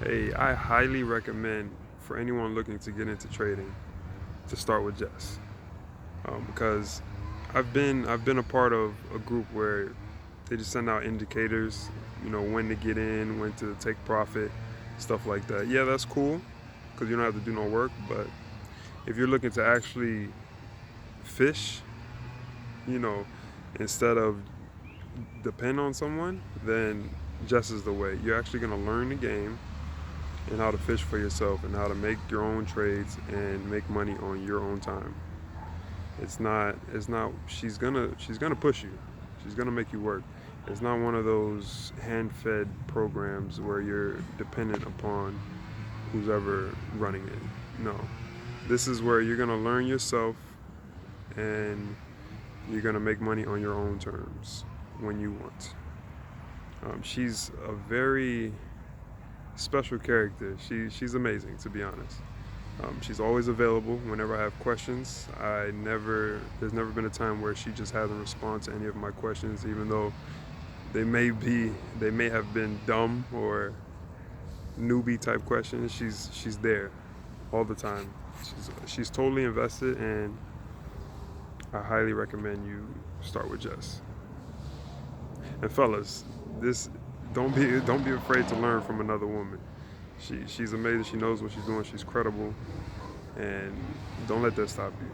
Hey, I highly recommend for anyone looking to get into trading to start with Jess, because I've been a part of a group where they just send out indicators, when to get in, when to take profit, stuff like that. Yeah, that's cool because you don't have to do no work. But if you're looking to actually fish, you know, instead of depend on someone, then Jess is the way. You're actually gonna learn the game and how to fish for yourself and how to make your own trades and make money on your own time. It's not she's gonna push you. She's gonna make you work. It's not one of those hand-fed programs where you're dependent upon who's ever running it. No. This is where you're gonna learn yourself and you're gonna make money on your own terms when you want. She's a very special character. She's amazing, to be honest. She's always available whenever I have questions. There's never been a time where she just hasn't responded to any of my questions, even though they may have been dumb or newbie type questions. She's there all the time. She's totally invested, and I highly recommend you start with Jess. And fellas, this don't be afraid to learn from another woman. She's amazing. She knows what she's doing. She's credible, and don't let that stop you.